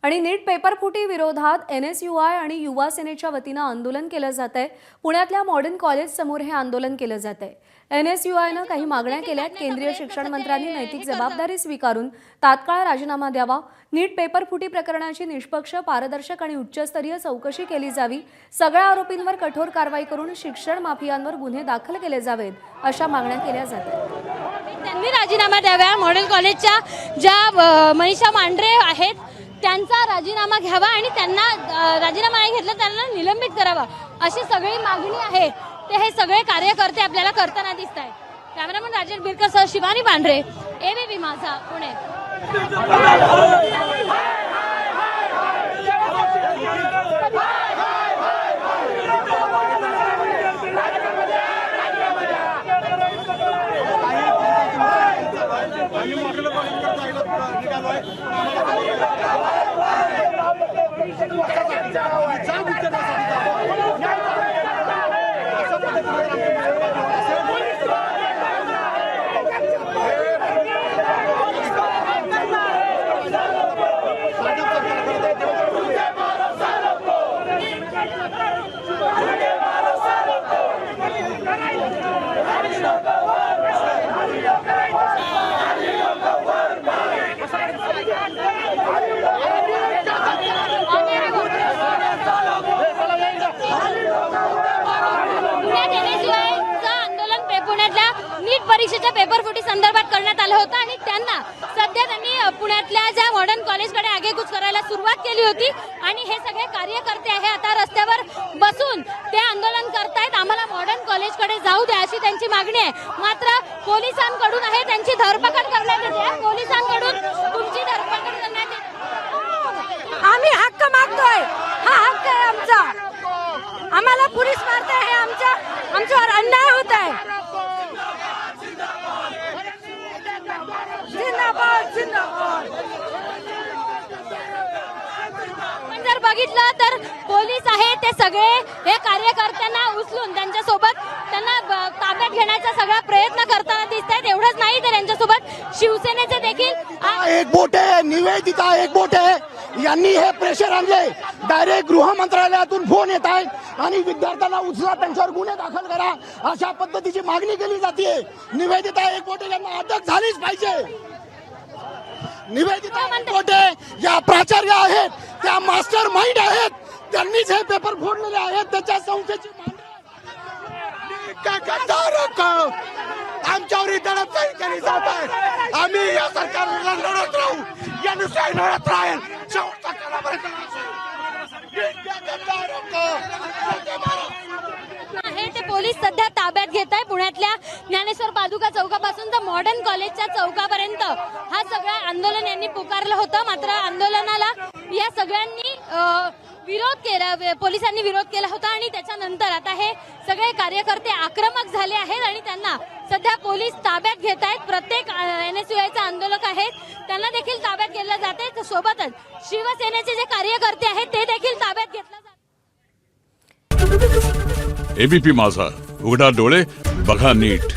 आणि नीट पेपरफुटी विरोधात NSUI आणि युवा सेनेच्या वतीने आंदोलन केलं जातंय। पुण्यातल्या मॉडर्न कॉलेज समोर हे आंदोलन केलं जातंय। NSUIने काही मागण्या केल्यात। केंद्रीय शिक्षण मंत्र्यांनी नैतिक जबाबदारी स्वीकारून तात्काळ राजीनामा द्यावा। नीट पेपरफुटी प्रकरणाची निष्पक्ष, पारदर्शक आणि उच्चस्तरीय चौकशी केली जावी। सगळ्या आरोपींवर कठोर कारवाई करून शिक्षण माफियांवर गुन्हे दाखल केले जावेत, अशा मागण्या केल्या जातात। त्यांनी राजीनामा द्यावा। मॉडेल कॉलेजच्या ज्या मनीषा मांढरे आहेत त्यांचा राजीनामा घ्यावा आणि त्यांना राजीनामा नाही घेतला त्यांना निलंबित करावा, अशी सगळी मागणी आहे। ते हे सगळे कार्यकर्ते आपल्याला करताना दिसत आहेत। कॅमेरामन राजेश बिरकरसह शिवानी पांढरे, ABP माझा, पुणे। नीट परीक्षेच्या पेपरफुटी संदर्भात करण्यात आलं होतं आणि त्यांना सध्या त्यांनी पुण्यातल्या ज्या मॉडर्न कॉलेजकडे आगेकूच करायला सुरुवात केली होती आणि हे सगळे कार्यकर्ते आहे आता रस्त्यावर बसून ते आंदोलन करतायत। आम्हाला मॉडर्न कॉलेजकडे जाऊ द्या अशी त्यांची मागणी आहे। मात्र पोलिसांकडून आहे त्यांची धरपकड करण्यात येते। पोलिसांकडून तुमची धरपकड करण्यात येते। आम्ही हक्क मागतोय, हा हक्क आहे आमचा। आम्हाला पोलीस मारताय, हे आमच्यावर अन्याय होत आहे। जिंदाबाद जिंदाबाद। पण जर बघितलं तर पोलीस आहे ते सगळे हे कार्यकर्त्यांना उचलून त्यांच्यासोबत त्यांना ताब्यात घेण्याचा सगळा प्रयत्न करताना दिसत आहेत। एवढंच नाही तर यांच्यासोबत शिवसेनेचे देखील एक बोट आहे, निवेदिता एक बोट आहे, यांनी हे प्रेशर आणले। डायरेक्ट गृह मंत्रालयातून फोन येत आहेत आणि विद्यार्थ्यांना उचला, त्यांच्यावर गुन्हे दाखल करा, अशा पद्धतीची मागणी केली जाते। निवेदिता एक बोटे यांना अटक झालीच पाहिजे। निवेदिता एक बोटे या प्राचार्य आहेत, त्या मास्टर माइंड आहेत, त्यांनीच हे पेपर फोडलेले आहेत। त्याच्या संस्थेची आमच्यावर दडपशाही केली जात आहे। आम्ही या सरकारला लढत राहू, या नुसत्या लढत राहील शेवटचा कालापर्यंत। आहे ते पोलीस सध्या ताब्यात घेत आहे। पुण्यातल्या ज्ञानेश्वर पादुका चौकापासून तर मॉडर्न कॉलेजच्या चौकापर्यंत हा सगळा आंदोलन यांनी पुकारलं होतं। मात्र आंदोलनाला या सगळ्यांनी विरोध केला, पोलिसांनी विरोध केला होता आणि त्याच्यानंतर आता हे सगळे कार्यकर्ते आक्रमक झाले आहेत आणि त्यांना सध्या पोलीस ताब्यात घेत आहेत। प्रत्येक NSUIचे आंदोलक आहेत त्यांना देखील ताब्यात घेतलं जाते। सोबतच शिवसेनेचे जे कार्यकर्ते आहेत ते देखील ताब्यात घेतलं जाते। ABP माझा, उघडा डोळे बघा नीट।